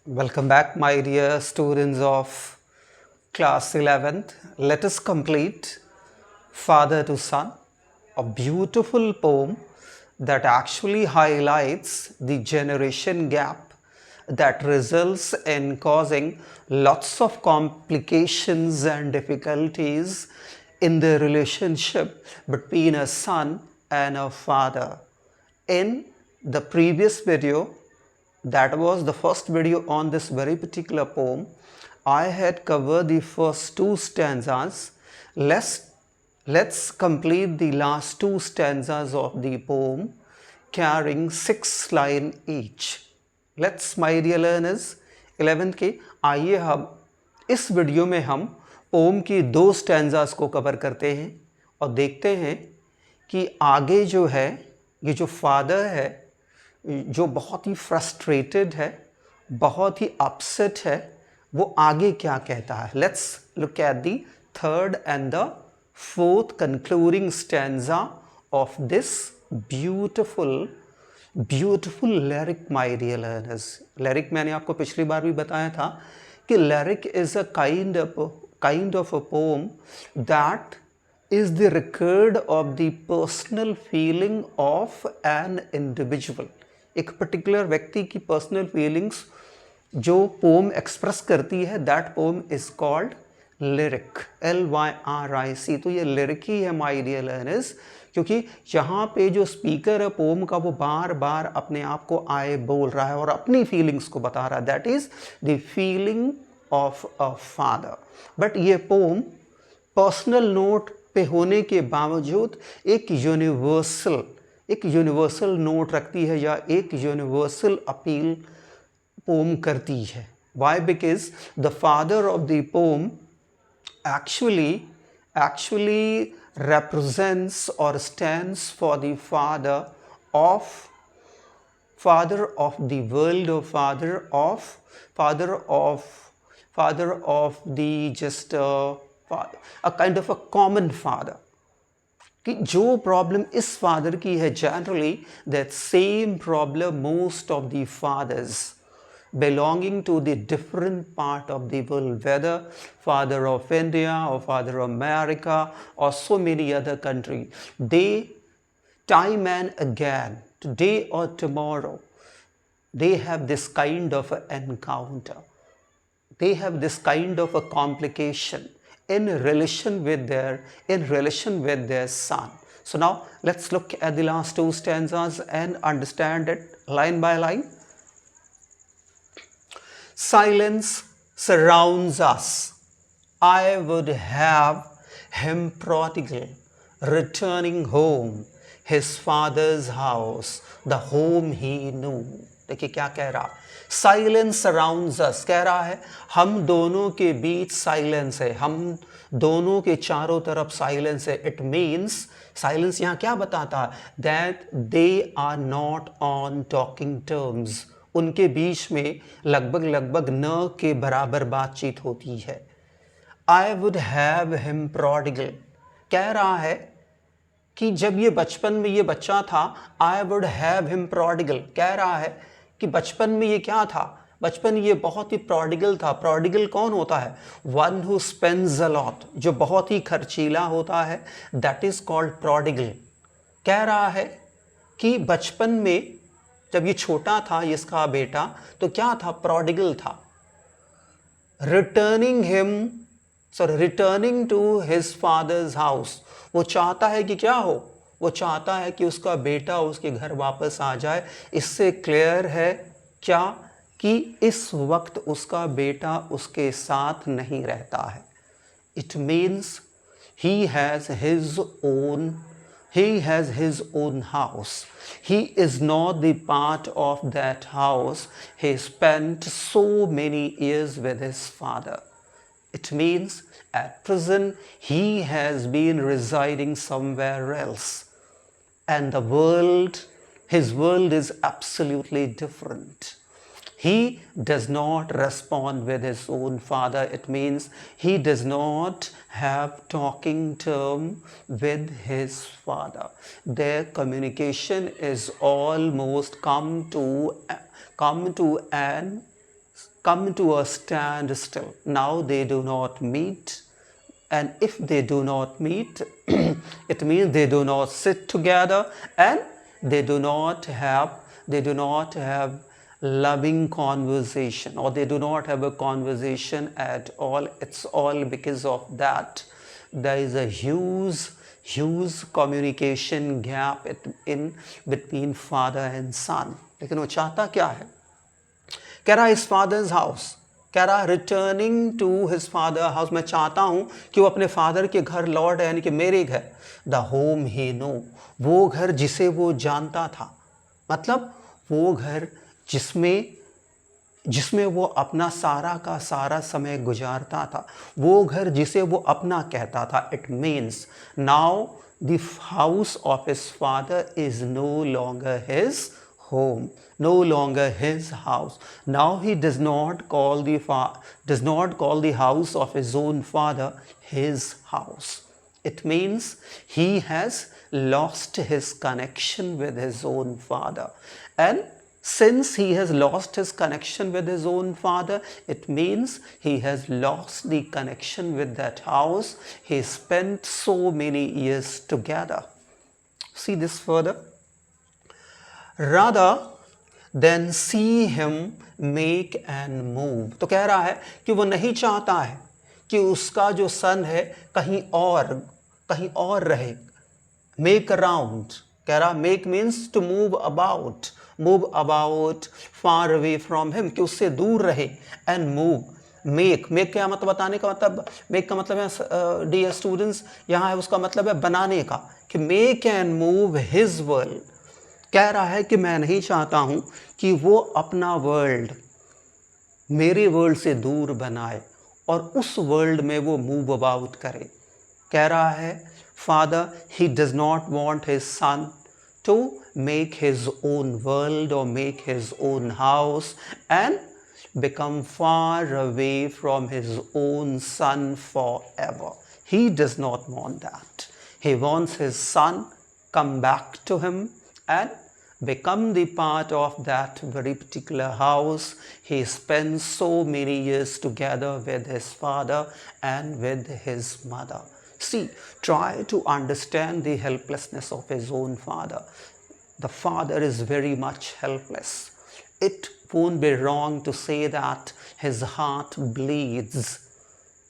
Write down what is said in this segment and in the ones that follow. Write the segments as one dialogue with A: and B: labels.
A: Welcome back, my dear students of class 11th. Let us complete Father to Son, a beautiful poem that actually highlights the generation gap that results in causing lots of complications and difficulties in the relationship between a son and a father. In the previous video, that was the first video on this very particular poem, I had covered the first two stanzas. Let's complete the last two stanzas of the poem, carrying 6 lines each. Let's, my dear learners, 11th के आइए हम इस video में हम pome की दो stanzas को cover करते हैं और देखते हैं कि आगे जो है, ये जो फादर है, जो बहुत ही फ्रस्ट्रेटेड है, बहुत ही अपसेट है, वो आगे क्या कहता है. Let's look at the third and the fourth concluding stanza of this beautiful lyric, my dear learners. Lyric मैंने आपको पिछली बार भी बताया था कि lyric is a kind of a poem that is the record of the personal feeling of an individual. एक particular व्यक्ति की पर्सनल फीलिंग्स जो पोम एक्सप्रेस करती है, that poem is called lyric, LYRIC. तो ये लिरिक ही है, माय डियर लर्नर्स, क्योंकि यहाँ पे जो स्पीकर है पोम का, वो बार बार अपने आप को आए बोल रहा है और अपनी फीलिंग्स को बता रहा है. That is the feeling of a father. But ये पोम पर्सनल नोट पे होने के बावजूद एक यूनिवर्सल नोट रखती है या एक यूनिवर्सल अपील पोम करती है. Why? Because the father of the poem actually represents or stands for the father of the world, or father of the just a kind of a common father. कि जो problem इस father की है, generally that same problem most of the fathers belonging to the different part of the world, whether father of India or father of America or so many other countries, they time and again, today or tomorrow, they have this kind of an encounter, they have this kind of a complication in relation with their son. So now let's look at the last two stanzas and understand it line by line. Silence surrounds us. I would have him prodigal, returning home, his father's house, the home he knew. देखिए क्या कह रहा. Silence surrounds अस, कह रहा है हम दोनों के बीच साइलेंस है, हम दोनों के चारों तरफ साइलेंस है. इट मीन्स साइलेंस यहाँ क्या बताता है? That they are not on talking terms. उनके बीच में लगभग न के बराबर बातचीत होती है. I would have him prodigal, कह रहा है कि जब ये बचपन में ये बच्चा था, I would have him prodigal, कह रहा है कि बचपन में ये क्या था, बचपन ये बहुत ही प्रोडिगल था. प्रोडिगल कौन होता है? One who spends a lot, जो बहुत ही खर्चीला होता है, दैट इज कॉल्ड प्रोडिगल. कह रहा है कि बचपन में जब ये छोटा था, इसका बेटा, तो क्या था? प्रोडिगल था. Returning to his father's house, वो चाहता है कि क्या हो? वो चाहता है कि उसका बेटा उसके घर वापस आ जाए. इससे क्लियर है क्या? कि इस वक्त उसका बेटा उसके साथ नहीं रहता है. It means he has his own house. He is not the part of that house. He spent so many years with his father. It means at present he has been residing somewhere else, and his world is absolutely different. He does not respond with his own father. It means he does not have talking term with his father. Their communication is almost come to an come to a standstill. Now they do not meet, and if they do not meet, it means they do not sit together, and they do not have loving conversation, or they do not have a conversation at all. It's all because of that there is a huge communication gap in between father and son. लेकिन वो चाहता क्या है? कह रहा his father's house, कह रहा returning to his father house, मैं चाहता हूँ कि वो अपने फादर के घर लौट, यानी कि मेरे घर, द होम ही नो, वो घर जिसे वो जानता था, मतलब वो घर जिसमें वो अपना सारा का सारा समय गुजारता था, वो घर जिसे वो अपना कहता था. It means now the house of his father is no longer his home, no longer his house. Now he does not call the house of his own father his house. It means he has lost his connection with his own father, and since he has lost his connection with his own father, it means he has lost the connection with that house he spent so many years together. See this further. Rather than see him make and move, तो कह रहा है कि वो नहीं चाहता है कि उसका जो सन है कहीं और रहे. Make around, कह रहा make means to move about far away from him, कि उससे दूर रहे. And move, make क्या मतलब बताने का मतलब, make का मतलब है dear students, यहाँ है उसका मतलब है बनाने का, कि make and move his world. कह रहा है कि मैं नहीं चाहता हूं कि वो अपना वर्ल्ड मेरे वर्ल्ड से दूर बनाए और उस वर्ल्ड में वो मूव अबाउट करे. कह रहा है father, he does not want his son to make his own world और make his own house and become far away from his own son forever. He does not want that. He wants his son come back to him and become the part of that very particular house he spends so many years together with his father and with his mother. See, try to understand the helplessness of his own father. The father is very much helpless. It won't be wrong to say that his heart bleeds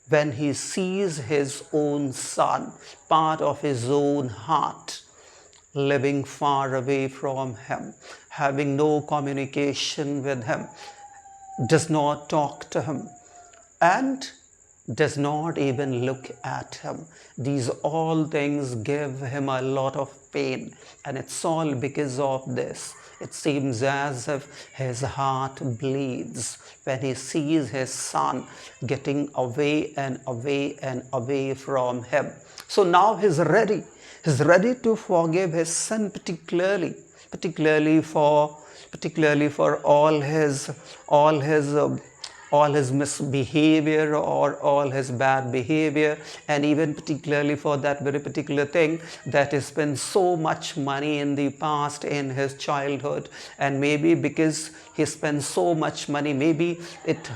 A: when he sees his own son, part of his own heart, living far away from him, having no communication with him, does not talk to him, and does not even look at him. These all things give him a lot of pain, and it's all because of this. It seems as if his heart bleeds when he sees his son getting away and away and away from him. So now he's ready. He's ready to forgive his son, particularly for all his misbehavior or all his bad behavior, and even particularly for that very particular thing that he spent so much money in the past in his childhood, and maybe because he spent so much money, maybe it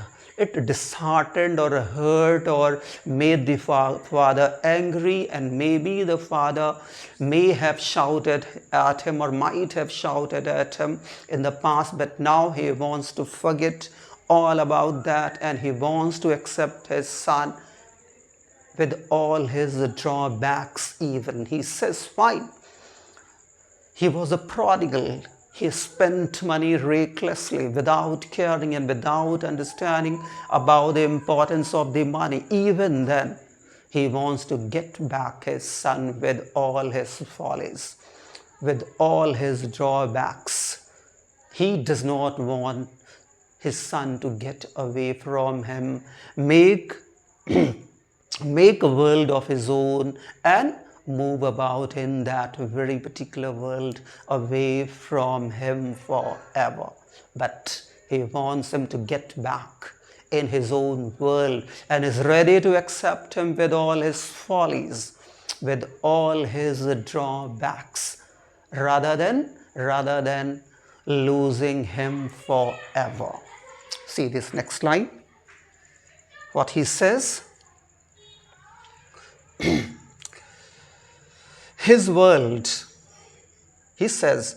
A: disheartened or hurt or made the father angry, and maybe the father may have shouted at him or might have shouted at him in the past, but now he wants to forget all about that, and he wants to accept his son with all his drawbacks even. He says, fine, he was a prodigal. He spent money recklessly without caring and without understanding about the importance of the money. Even then, he wants to get back his son with all his follies, with all his drawbacks. He does not want his son to get away from him, make a world of his own and move about in that very particular world away from him forever. But he wants him to get back in his own world and is ready to accept him with all his follies, with all his drawbacks, rather than losing him forever. See this next line, what he says. His world, he says,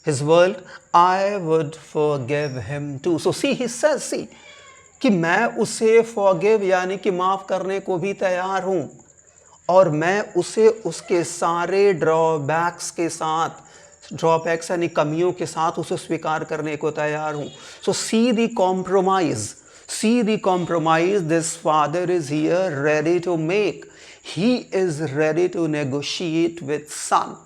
A: his world, I would forgive him too. So see, he says, see, कि मैं उसे forgive यानी कि माफ़ करने को भी तैयार हूँ, और मैं उसे उसके सारे ड्रॉबैक्स के साथ, ड्रॉबैक्स यानी कमियों के साथ उसे स्वीकार करने को तैयार हूँ. So see the compromise. See the compromise this father is here ready to make. He is ready to negotiate with son,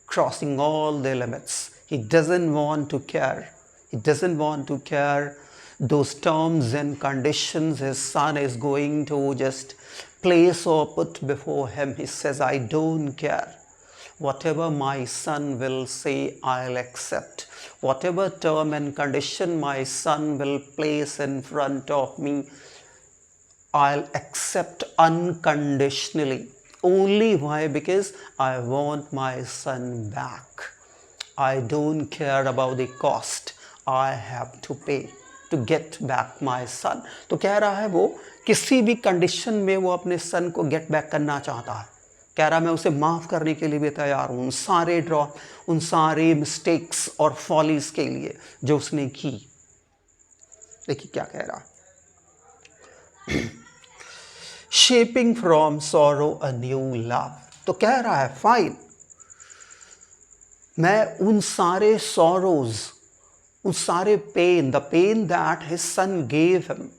A: crossing all the limits. He doesn't want to care. He doesn't want to care those terms and conditions his son is going to just place or put before him. He says, I don't care. Whatever my son will say, I'll accept. Whatever term and condition my son will place in front of me, I'll accept unconditionally. Only why? Because I want my son back. I don't care about the cost I have to pay to get back my son. तो कह रहा है वो किसी भी condition में वो अपने सन को गेट बैक करना चाहता है. कह रहा मैं उसे माफ़ करने के लिए भी तैयार हूँ, उन सारे मिस्टेक्स और फॉलीज के लिए जो उसने की. देखिए क्या कह रहा. Shaping from sorrow a new love. तो कह रहा है फाइन, मैं उन सारे sorrows, उन सारे pain, the pain that his son gave him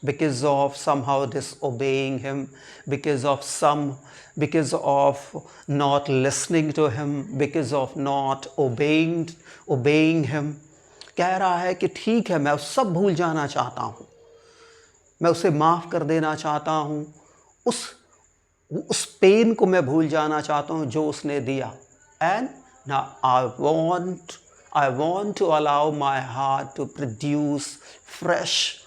A: because of somehow disobeying him, because of not listening to him, because of not obeying him. कह रहा है कि ठीक है, मैं सब भूल जाना चाहता हूँ, मैं उसे माफ़ कर देना चाहता हूँ, उस पेन को मैं भूल जाना चाहता हूँ जो उसने दिया. And now I want to allow my heart to produce fresh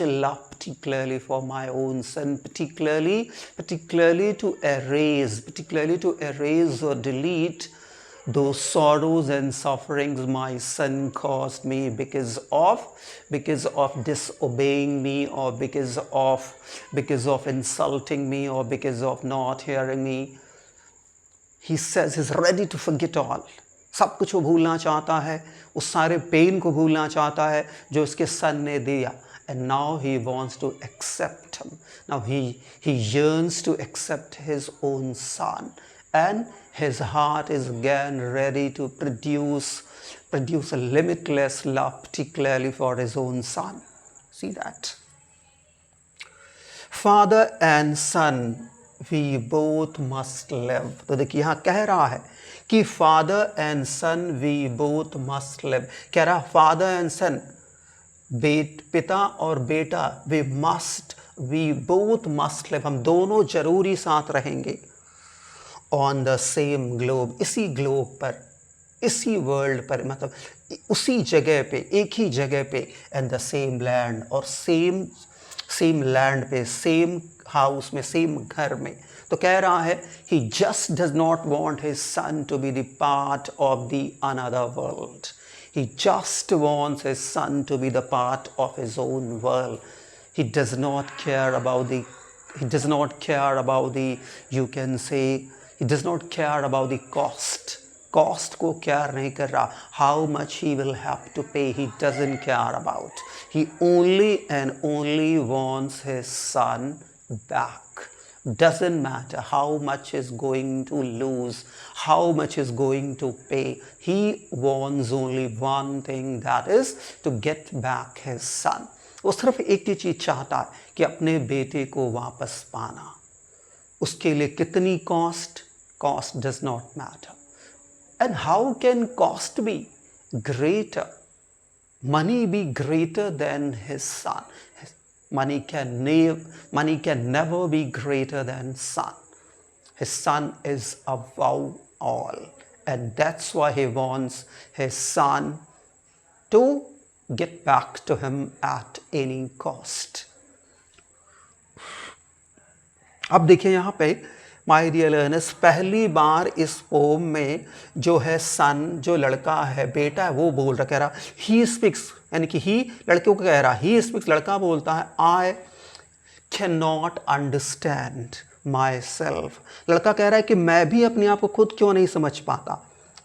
A: love, particularly for my own son, particularly to erase or delete those sorrows and sufferings my son caused me because of disobeying me, or because of insulting me, or because of not hearing me. He says he's ready to forget all. सब कुछ वो भूलना चाहता है, उस सारे pen को भूलना चाहता है जो उसके सन ने दिया. And now he wants to accept him. Now he yearns to accept his own son, and his heart is again ready to produce a limitless love, particularly for his own son. See that? Father and son, we both must live. तो देखिए यहाँ कह रहा है कि father and son, we both must live. कह रहा father and son, पिता और बेटा, we both must live. हम दोनों जरूरी साथ रहेंगे. On the same globe, इसी ग्लोब पर, इसी वर्ल्ड पर, मतलब उसी जगह पे, एक ही जगह पे, and the same land, और सेम लैंड पे, सेम हाउस में, सेम घर में. तो कह रहा है he just does not want his son to be the part of the another world. He just wants his son to be the part of his own world. He does not care about the, you can say, he does not care about the cost. Cost को care नहीं कर रहा. How much he will have to pay, he doesn't care about. He only and only wants his son back. Doesn't matter how much is going to lose, how much is going to pay. He wants only one thing, that is to get back his son. वो सिर्फ एक ही चीज़ चाहता है कि अपने बेटे को वापस पाना. उसके लिए कितनी cost does not matter. And how can cost be greater? Money be greater than his son. Money can never be greater than son. His son is above all, and that's why he wants his son to get back to him at any cost. अब देखिए यहाँ पे my dear learners, पहली बार इस poem में जो है सन, जो लड़का है, बेटा है, वो बोल रहा, कह रहा ही स्पीक्स, यानी कि ही लड़के को कह रहा, ही स्पीक्स, लड़का बोलता है I can not understand my self. लड़का कह रहा है कि मैं भी अपने आप को खुद क्यों नहीं समझ पाता,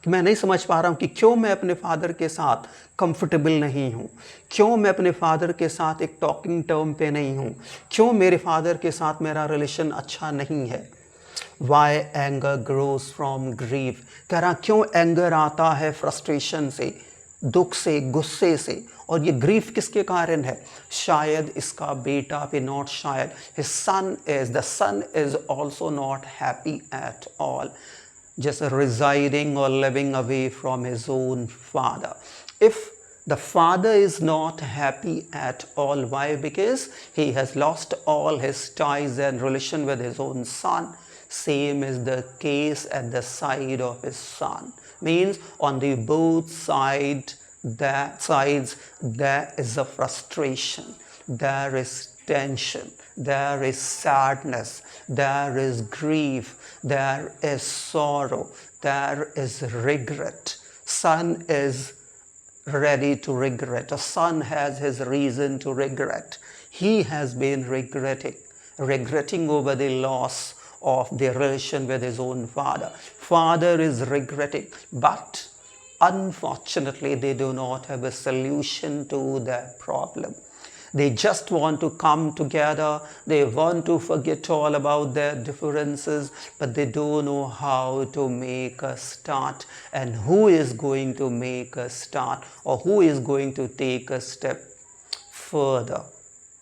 A: कि मैं नहीं समझ पा रहा हूँ कि क्यों मैं अपने फादर के साथ कंफर्टेबल नहीं हूँ, क्यों मैं अपने फादर के साथ एक टॉकिंग टर्म पे नहीं हूँ, क्यों मेरे फादर के साथ मेरा रिलेशन अच्छा नहीं है। Why anger grows from grief, कह रहा क्यों एंगर आता है फ्रस्ट्रेशन से, दुख से, गुस्से से। और ये ग्रीफ किसके कारण है, शायद इसका बेटा पे, नॉट शायद, his son is, the son is also not happy at all, just residing or living away from his own father. If the father is not happy at all, why? Because he has lost all his ties and relation with his own son. Same is the case at the side of his son. Means on the both sides there is a frustration, there is tension, there is sadness, there is grief, there is sorrow, there is regret. Son is ready to regret. A son has his reason to regret. He has been regretting over the loss of the relation with his own father. Father is regretting, but unfortunately they do not have a solution to their problem. They just want to come together, they want to forget all about their differences, but they don't know how to make a start. And who is going to make a start, or who is going to take a step further,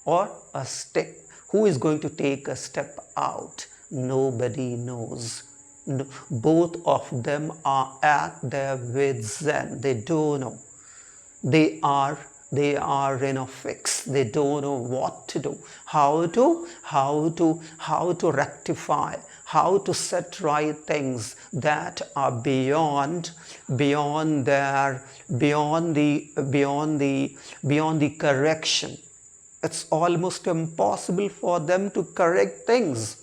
A: or a step, who is going to take a step out? Nobody knows. Both of them are at their wits' end. They don't know. They are in a fix. They don't know what to do, how to rectify, how to set right things that are beyond the correction. It's almost impossible for them to correct things.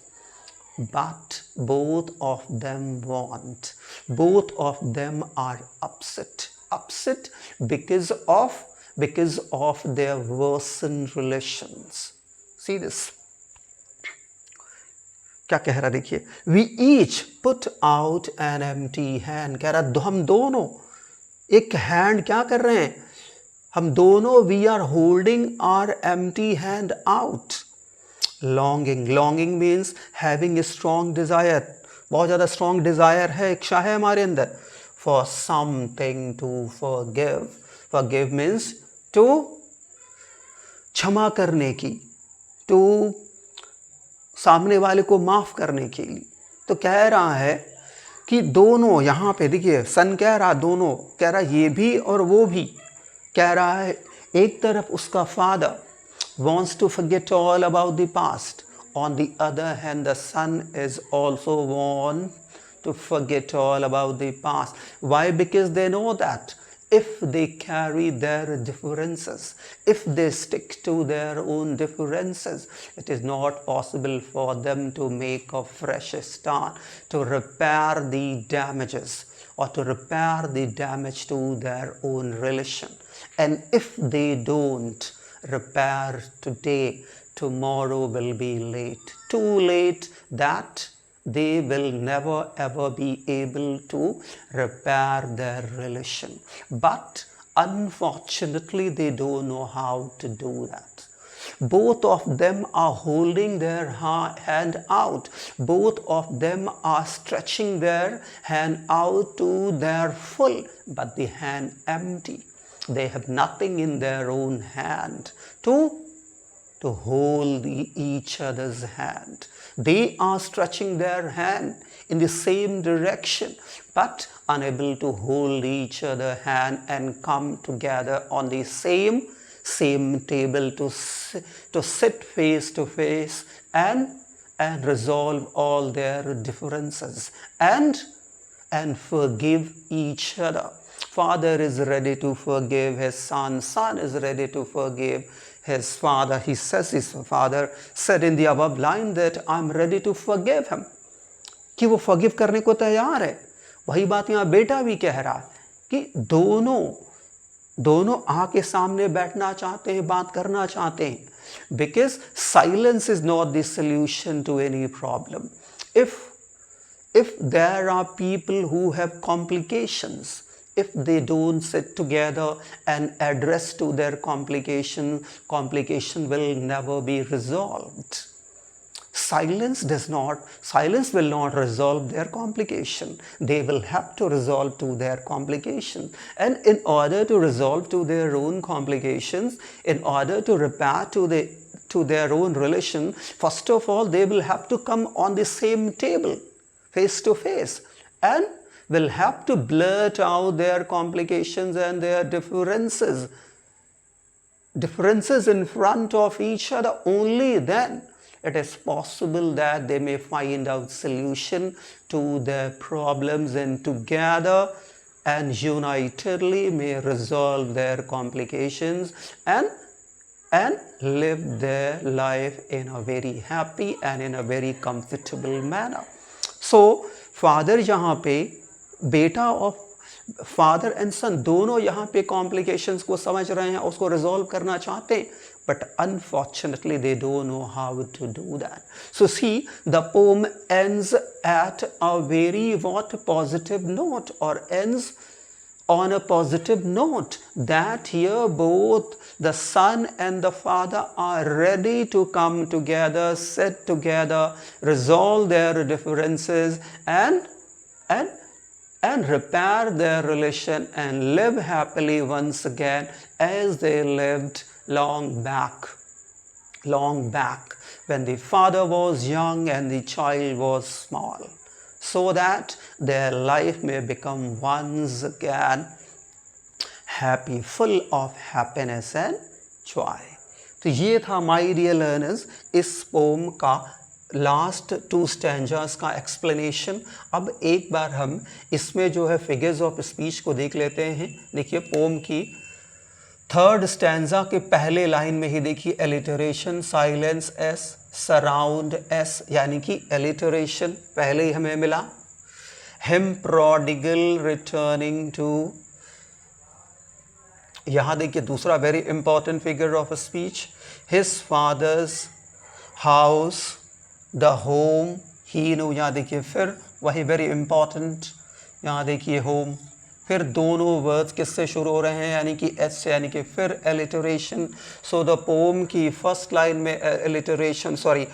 A: But both of them want, both of them are upset because of their worsened relations. See this, क्या कह रहा देखिए, we each put out an empty hand, कह रहा हम दोनों एक hand क्या कर रहे हैं, हम दोनों we are holding our empty hand out. Longing means having a strong desire, बहुत ज़्यादा strong desire है, इच्छा है हमारे अंदर for something to forgive. Forgive means to क्षमा करने की, to सामने वाले को माफ़ करने के लिए. तो कह रहा है कि दोनों, यहाँ पे देखिए सन कह रहा, दोनों कह रहा, ये भी और वो भी. कह रहा है एक तरफ उसका father wants to forget all about the past. On the other hand, the son is also want to forget all about the past. Why? Because they know that if they carry their differences, if they stick to their own differences, it is not possible for them to make a fresh start, to repair the damages, or to repair the damage to their own relation. And if they don't repair today, tomorrow will be late. Too late that they will never ever be able to repair their relation. But unfortunately, they don't know how to do that. Both of them are holding their hand out. Both of them are stretching their hand out to their full, but the hand empty. They have nothing in their own hand to hold each other's hand. They are stretching their hand in the same direction, but unable to hold each other's hand and come together on the same table to sit face to face and resolve all their differences and forgive each other. Father is ready to forgive his son. Son is ready to forgive his father. He says his father said in the above line that I'm ready to forgive him. कि वो forgive करने को तैयार है. वही बात यहाँ बेटा भी कह रहा है कि दोनों दोनों आके सामने बैठना चाहते हैं, बात करना चाहते हैं, because silence is not the solution to any problem. If there are people who have complications, if they don't sit together and address to their complication will never be resolved. Silence will not resolve their complication. They will have to resolve to their complication. And in order to resolve to their own complications, in order to repair to their own relation, first of all, they will have to come on the same table, face to face, and will have to blurt out their complications and their differences in front of each other. Only then it is possible that they may find out solution to their problems, and together and unitedly may resolve their complications and live their life in a very happy and in a very comfortable manner. So father यहाँ पे बेटा और father and सन दोनों यहाँ पे complications को समझ रहे हैं, उसको रिजॉल्व करना चाहते हैं, but unfortunately they don't know how to do that. So see, the poem ends at a very positive note, or ends on a positive note, that here both the son and the father are ready to come together, sit together, resolve their differences, and repair their relation and live happily once again as they lived long back when the father was young and the child was small, so that their life may become once again happy, full of happiness and joy. तो ये था my dear learners इस pome का last 2 stanzas का explanation. अब एक बार हम इसमें जो है फिगर्स ऑफ स्पीच को देख लेते हैं. देखिए पोम की 3rd स्टैंजा के पहले लाइन में ही देखिए alliteration, silence S, surround S, यानी कि एलिटरेशन पहले ही हमें मिला. हिम प्रोडिगल रिटर्निंग टू, यहाँ देखिए दूसरा very important figure of speech, his father's house, the home he know. यहाँ देखिए फिर वही वेरी इंपॉर्टेंट, यहाँ देखिए होम. फिर दोनों वर्ड्स किससे शुरू हो रहे हैं, यानी कि एस से, यानी कि फिर एलिटरेशन. सो द पोम की फर्स्ट लाइन में एलिटरेशन, सॉरी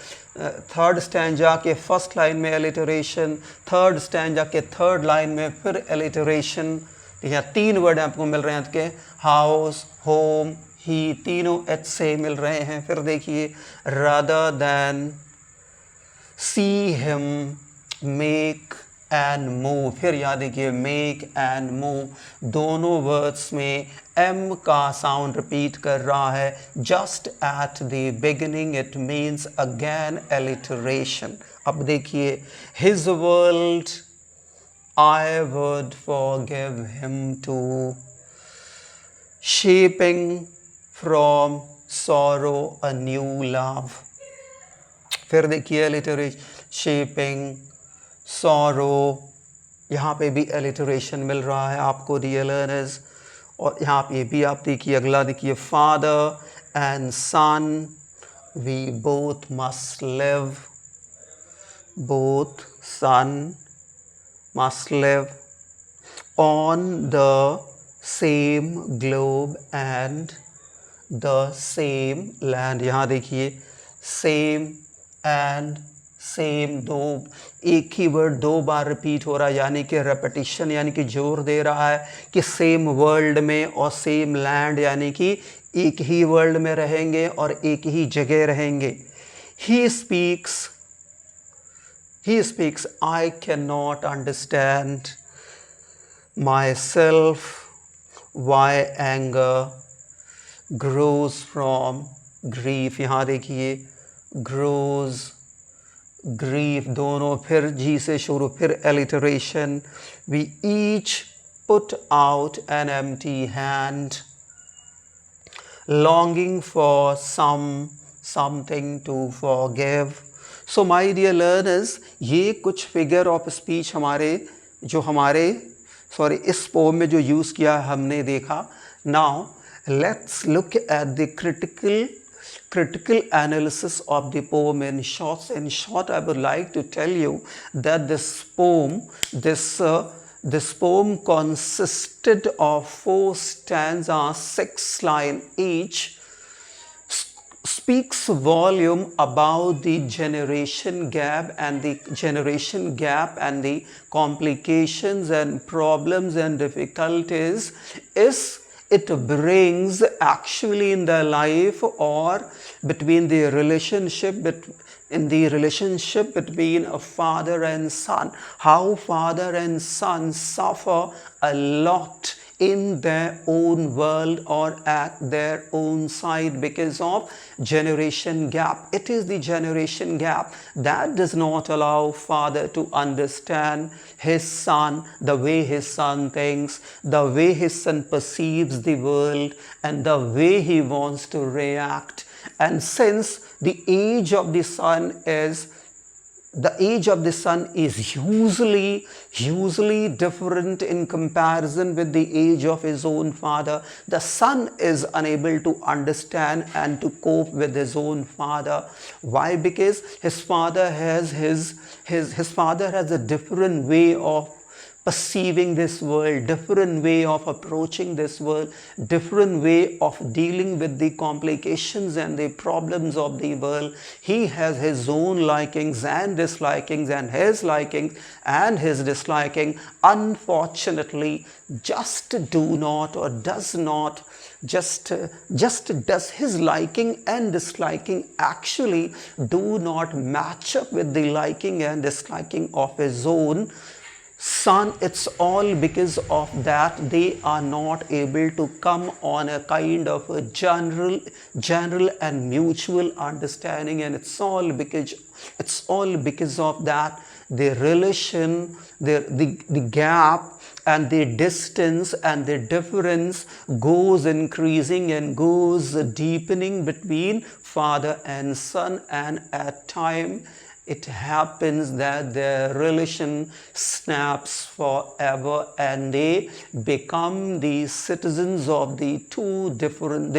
A: 3rd स्टैंजा के फर्स्ट लाइन में एलिटरेशन, 3rd स्टैंजा के 3rd लाइन में फिर एलिटरेशन. यहाँ 3 वर्ड आपको मिल रहे हैं आपके, हाउस, होम, ही, तीनों एच से मिल रहे हैं. फिर देखिए rather than, see him, make and move. फिर यहाँ देखिए मेक एंड मूव, दोनों वर्ड्स में एम का साउंड रिपीट कर रहा है. Just at the beginning it means again alliteration. अब देखिए his world I would forgive him too, shaping from sorrow a new love. फिर देखिए एलिटरेशन, शेपिंग, सॉरो, यहाँ पे भी एलिटरेशन मिल रहा है आपको डियर लर्नर्स. और यहाँ पे भी आप देखिए अगला देखिए, father and son we both must live, both son must live on the same globe and the same land. यहाँ देखिए same and same, दो एक ही वर्ड 2 बार रिपीट हो रहा है, यानी कि रेपिटिशन, यानी कि जोर दे रहा है कि सेम वर्ल्ड में और सेम लैंड, यानी कि एक ही वर्ल्ड में रहेंगे और एक ही जगह रहेंगे. He speaks, I cannot understand myself why anger grows from grief. यहाँ देखिए grows, grief, दोनों फिर जी से शुरू, फिर alliteration. We each put out an empty hand, longing for something to forgive. So my dear learners, ये कुछ फिगर ऑफ स्पीच हमारे सॉरी इस पोम में जो यूज़ किया हमने देखा. Now let's look at the critical analysis of the poem in short. In short, I would like to tell you that this poem consisted of 4 stanzas, 6 lines each, speaks volume about the generation gap and the complications and problems and difficulties is it brings actually in the life or between the relationship between a father and son, how father and son suffer a lot in their own world or at their own side because of generation gap. It is the generation gap that does not allow father to understand his son, the way his son thinks, the way his son perceives the world, and the way he wants to react. And since the age of the son is usually different in comparison with the age of his own father, the son is unable to understand and to cope with his own father. Why? Because his father has a different way of perceiving this world, different way of approaching this world, different way of dealing with the complications and the problems of the world. He has his own likings and dislikings, and his likings and his disliking unfortunately just does his liking and disliking actually do not match up with the liking and disliking of his own son. It's all because of that they are not able to come on a kind of a general and mutual understanding, and it's all because of that the relation, the gap and the distance and the difference goes increasing and goes deepening between father and son, and at time it happens that their relation snaps forever and they become the citizens of the two different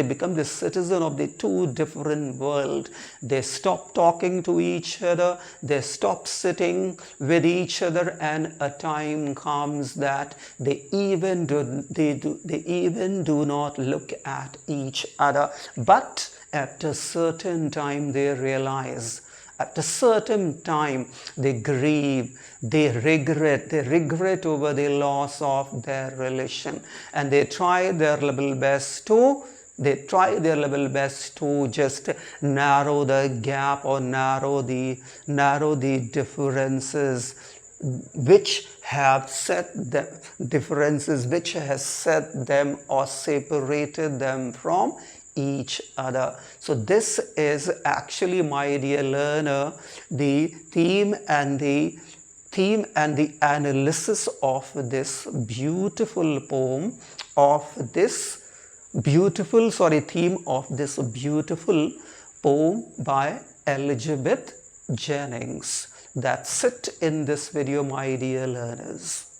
A: worlds. They stop talking to each other, they stop sitting with each other, and a time comes that they even do not look at each other. But at a certain time they realize, at a certain time they grieve, they regret over the loss of their relation, and they try their level best to just narrow the gap or narrow the differences which have set them or separated them from each other. So this is actually, my dear learner, the theme and the analysis of this beautiful poem, of this beautiful poem by Elizabeth Jennings. That's it in this video, my dear learners.